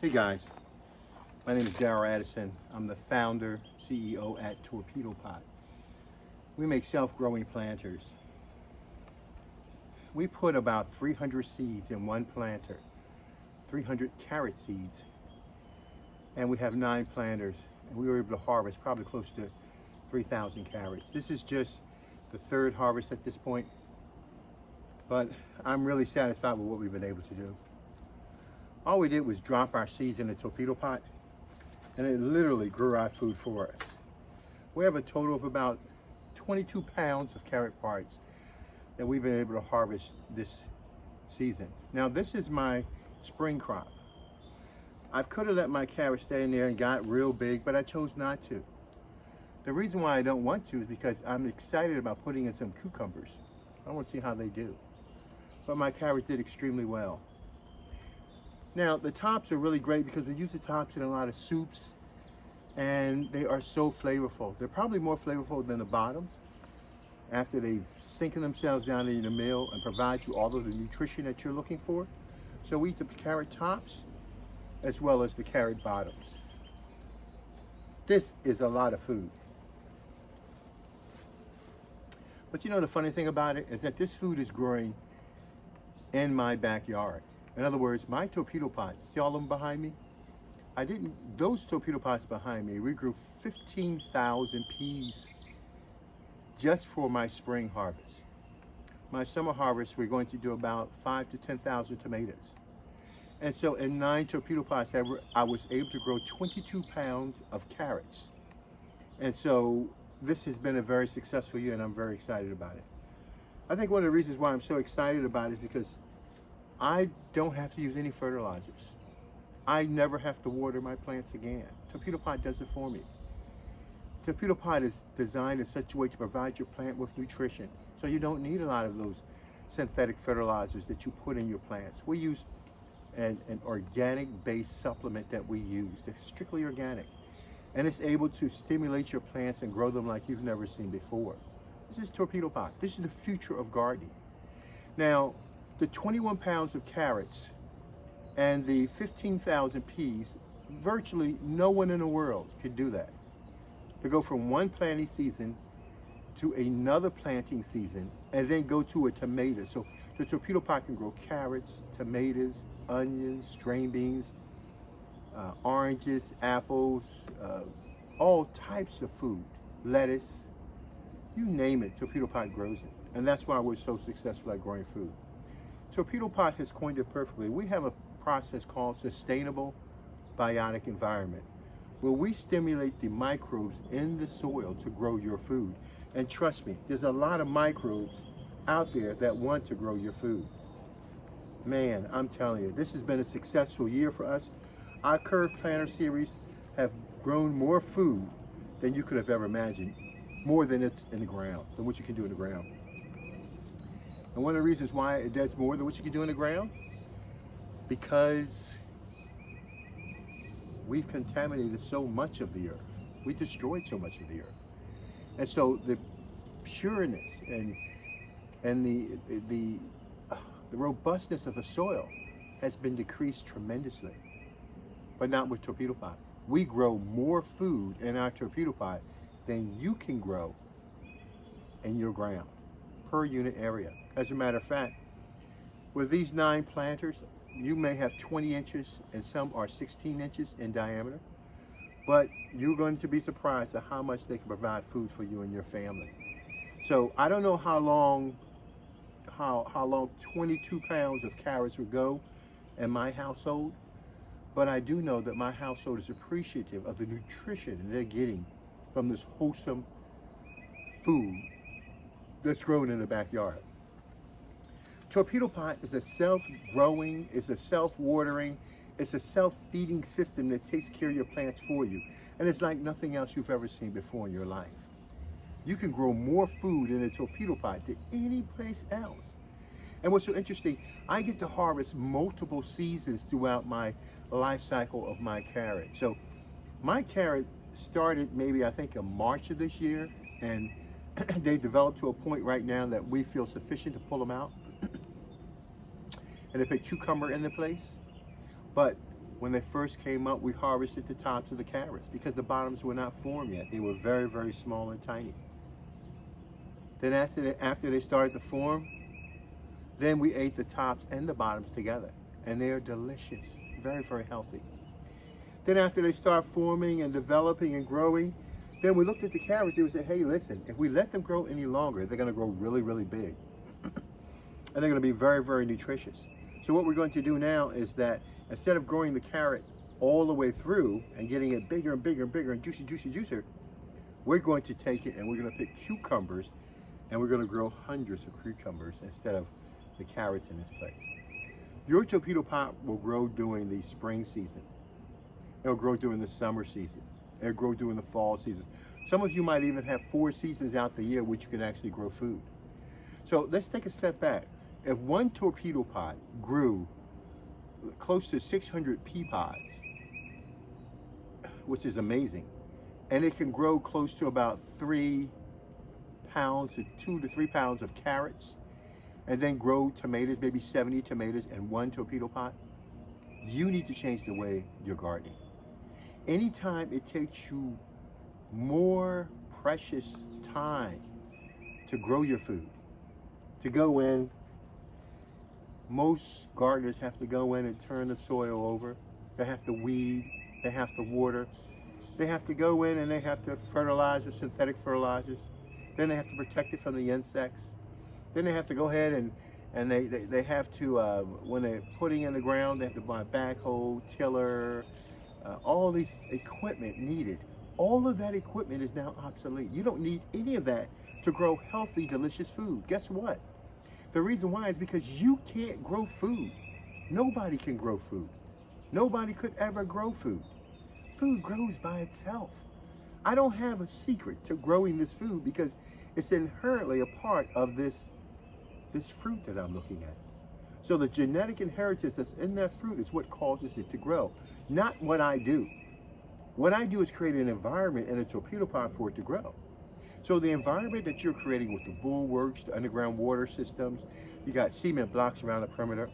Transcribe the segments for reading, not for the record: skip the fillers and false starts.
Hey guys, my name is Darryl Addison. I'm the founder, CEO at Torpedopot. We make self-growing planters. We put about 300 seeds in one planter, 300 carrot seeds, and we have 9 planters, and we were able to harvest probably close to 3,000 carrots. This is just the 3rd harvest at this point, but I'm really satisfied with what we've been able to do. All we did was drop our seeds in a torpedo pot, and it literally grew our food for us. We have a total of about 22 pounds of carrot parts that we've been able to harvest this season. Now this is my spring crop. I could have let my carrots stay in there and got real big, but I chose not to. The reason why I don't want to is because I'm excited about putting in some cucumbers. I want to see how they do. But my carrots did extremely well. Now the tops are really great because we use the tops in a lot of soups, and they are so flavorful. They're probably more flavorful than the bottoms after they've sinking themselves down in the meal and provide you all of the nutrition that you're looking for. So we eat the carrot tops as well as the carrot bottoms. This is a lot of food. But you know the funny thing about it is that this food is growing in my backyard. In other words, my torpedo pots, see all of them behind me? Those torpedo pots behind me, we grew 15,000 peas just for my spring harvest. My summer harvest, we're going to do about 5,000 to 10,000 tomatoes. And so in 9 torpedo pots, I was able to grow 22 pounds of carrots. And so this has been a very successful year, and I'm very excited about it. I think one of the reasons why I'm so excited about it is because I don't have to use any fertilizers. I never have to water my plants again. Torpedo Pot does it for me. Torpedo Pot is designed in such a way to provide your plant with nutrition, so you don't need a lot of those synthetic fertilizers that you put in your plants. We use an organic-based supplement that we use. It's strictly organic, and it's able to stimulate your plants and grow them like you've never seen before. This is Torpedo Pot. This is the future of gardening. Now, the 21 pounds of carrots and the 15,000 peas, virtually no one in the world could do that. To go from one planting season to another planting season and then go to a tomato. So the torpedo pot can grow carrots, tomatoes, onions, string beans, oranges, apples, all types of food, lettuce, you name it, torpedo pot grows it. And that's why we're so successful at growing food. Torpedo Pot has coined it perfectly. We have a process called sustainable biotic environment, where we stimulate the microbes in the soil to grow your food. And trust me, there's a lot of microbes out there that want to grow your food. Man, I'm telling you, this has been a successful year for us. Our curved planter series have grown more food than you could have ever imagined, more than it's in the ground, than what you can do in the ground. And one of the reasons why it does more than what you can do in the ground, because we've contaminated so much of the earth. We destroyed so much of the earth. And so the pureness and the robustness of the soil has been decreased tremendously, but not with Torpedo Pot. We grow more food in our Torpedo Pot than you can grow in your ground per unit area. As a matter of fact, with these 9 planters, you may have 20 inches and some are 16 inches in diameter, but you're going to be surprised at how much they can provide food for you and your family. So I don't know how long 22 pounds of carrots would go in my household, but I do know that my household is appreciative of the nutrition they're getting from this wholesome food that's grown in the backyard. Torpedo Pot is a self-growing, it's a self-watering, it's a self-feeding system that takes care of your plants for you. And it's like nothing else you've ever seen before in your life. You can grow more food in a torpedo pot than any place else. And what's so interesting, I get to harvest multiple seasons throughout my life cycle of my carrot. So my carrot started maybe I think in March of this year, and they developed to a point right now that we feel sufficient to pull them out and to put cucumber in the place. But when they first came up, we harvested the tops of the carrots because the bottoms were not formed yet. They were very, very small and tiny. Then after they started to form, then we ate the tops and the bottoms together. And they are delicious, very, very healthy. Then after they start forming and developing and growing, then we looked at the carrots and we said, hey, listen, if we let them grow any longer, they're gonna grow really, really big. And they're gonna be very, very nutritious. So what we're going to do now is that instead of growing the carrot all the way through and getting it bigger and bigger and bigger and juicy, juicy, juicier, we're going to take it and we're gonna pick cucumbers and we're gonna grow hundreds of cucumbers instead of the carrots in this place. Your torpedo pot will grow during the spring season. It'll grow during the summer seasons. It'll grow during the fall seasons. Some of you might even have 4 seasons out the year which you can actually grow food. So let's take a step back. If one torpedo pot grew close to 600 pea pods, which is amazing, and it can grow close to about 3 pounds to 2 to 3 pounds of carrots, and then grow tomatoes, maybe 70 tomatoes in one torpedo pot, you need to change the way you're gardening. Anytime it takes you more precious time to grow your food, to go in, most gardeners have to go in and turn the soil over. They have to weed, they have to water. They have to go in and they have to fertilize with synthetic fertilizers. Then they have to protect it from the insects. Then they have to go ahead and they have to, when they're putting in the ground, they have to buy a backhoe, tiller, all these equipment needed. All of that equipment is now obsolete. You don't need any of that to grow healthy, delicious food. Guess what? The reason why is because you can't grow food. Nobody can grow food. Nobody could ever grow food. Food grows by itself. I don't have a secret to growing this food because it's inherently a part of this fruit that I'm looking at. So the genetic inheritance that's in that fruit is what causes it to grow, not what I do. What I do is create an environment in a torpedo pot for it to grow. So the environment that you're creating with the bulwarks, the underground water systems, you got cement blocks around the perimeter,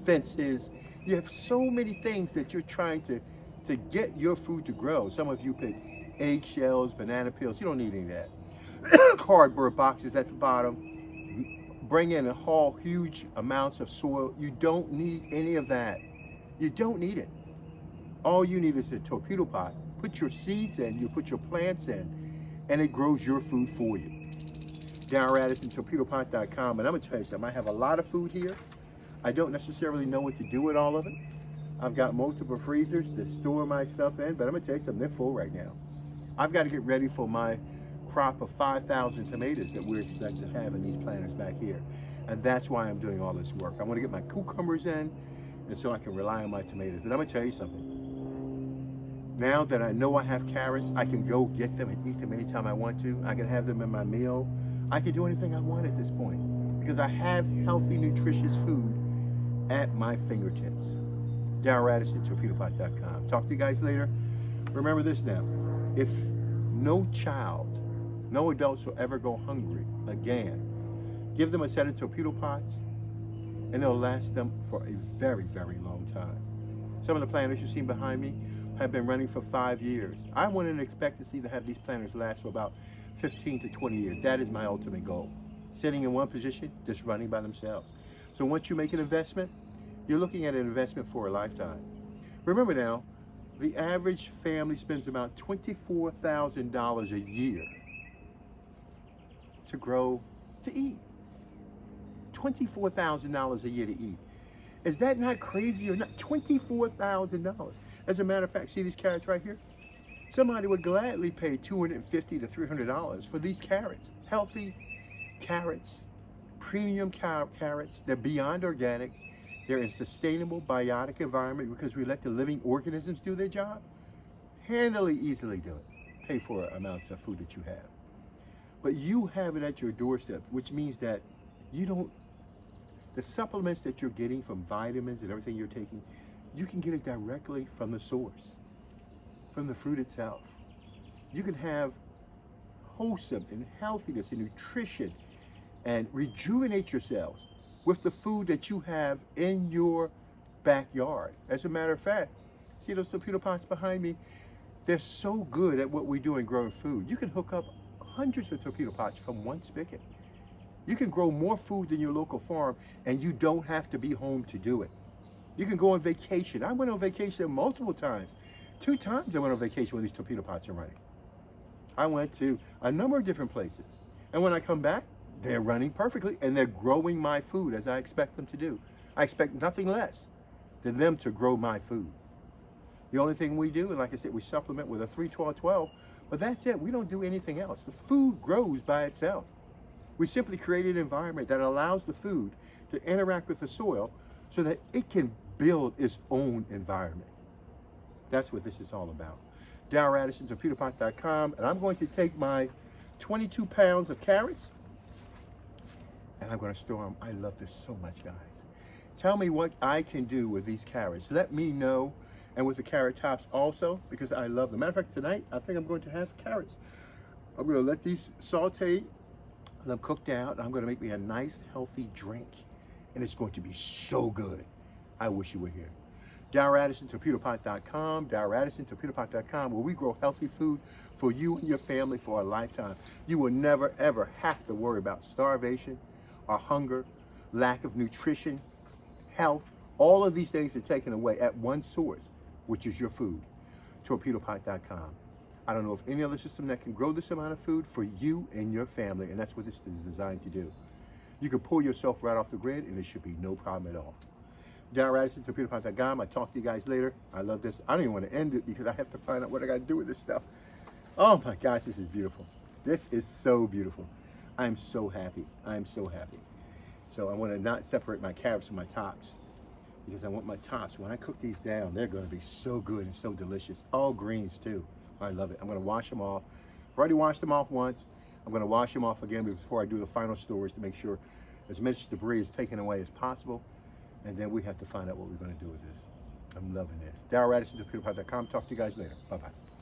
fences, you have so many things that you're trying to get your food to grow. Some of you put eggshells, banana peels, you don't need any of that. Cardboard boxes at the bottom, bring in and haul huge amounts of soil. You don't need any of that. You don't need it. All you need is a torpedo pot. Put your seeds in, you put your plants in, and it grows your food for you. Darren Addison, torpedopot.com, and I'm gonna tell you something, I have a lot of food here. I don't necessarily know what to do with all of it. I've got multiple freezers to store my stuff in, but I'm gonna tell you something, they're full right now. I've got to get ready for my crop of 5,000 tomatoes that we're expected to have in these planters back here. And that's why I'm doing all this work. I want to get my cucumbers in, and so I can rely on my tomatoes. But I'm gonna tell you something. Now that I know I have carrots, I can go get them and eat them anytime I want to. I can have them in my meal. I can do anything I want at this point because I have healthy, nutritious food at my fingertips. Darren Addison, torpedopot.com. Talk to you guys later. Remember this now. If no child, no adults will ever go hungry again, give them a set of torpedo pots and they'll last them for a very, very long time. Some of the planters you've seen behind me have been running for 5 years. I wouldn't expect to see to have these planters last for about 15 to 20 years. That is my ultimate goal. Sitting in one position, just running by themselves. So once you make an investment, you're looking at an investment for a lifetime. Remember now, the average family spends about $24,000 a year to eat. $24,000 a year to eat. Is that not crazy or not? $24,000. As a matter of fact, see these carrots right here? Somebody would gladly pay $250 to $300 for these carrots. Healthy carrots, premium carrots. They're beyond organic. They're in a sustainable, biotic environment because we let the living organisms do their job. Handily, easily do it. Pay for amounts of food that you have. But you have it at your doorstep, which means that the supplements that you're getting from vitamins and everything you're taking, you can get it directly from the source, from the fruit itself. You can have wholesome and healthiness and nutrition and rejuvenate yourselves with the food that you have in your backyard. As a matter of fact, See those torpedo pots behind me? They're so good at what we do in growing food. You can hook up hundreds of torpedo pots from one spigot. You can grow more food than your local farm, and you don't have to be home to do it. You can go on vacation. I went on vacation multiple times. 2 times I went on vacation when these torpedo pots are running. I went to a number of different places. And when I come back, they're running perfectly, and they're growing my food as I expect them to do. I expect nothing less than them to grow my food. The only thing we do, and like I said, we supplement with a 3-12-12, but that's it. We don't do anything else. The food grows by itself. We simply create an environment that allows the food to interact with the soil so that it can build its own environment. That's what this is all about. Darryl Addison, Torpedopot.com, and I'm going to take my 22 pounds of carrots and I'm going to store them. I love this so much, guys. Tell me what I can do with these carrots. Let me know. And with the carrot tops also, because I love them. Matter of fact, tonight, I think I'm going to have carrots. I'm going to let these saute, let them cook down, and I'm going to make me a nice, healthy drink. And it's going to be so good. I wish you were here. Darryl Addison, Torpedopot.com, Darryl Addison, Torpedopot.com, where we grow healthy food for you and your family for a lifetime. You will never, ever have to worry about starvation or hunger, lack of nutrition, health. All of these things are taken away at one source, which is your food, Torpedopot.com. I don't know of any other system that can grow this amount of food for you and your family, and that's what this is designed to do. You can pull yourself right off the grid, and it should be no problem at all. Darryl Addison, Torpedopot.com. I'll talk to you guys later. I love this. I don't even want to end it because I have to find out what I got to do with this stuff. Oh my gosh, this is beautiful. This is so beautiful. I'm so happy. I'm so happy. So I want to not separate my carrots from my tops, because I want my tops, when I cook these down, they're going to be so good and so delicious. All greens too. I love it. I'm going to wash them off. I've already washed them off once. I'm going to wash them off again before I do the final storage to make sure as much debris is taken away as possible. And then we have to find out what we're going to do with this. I'm loving this. Darryl Addison, Torpedopot.com. Talk to you guys later. Bye-bye.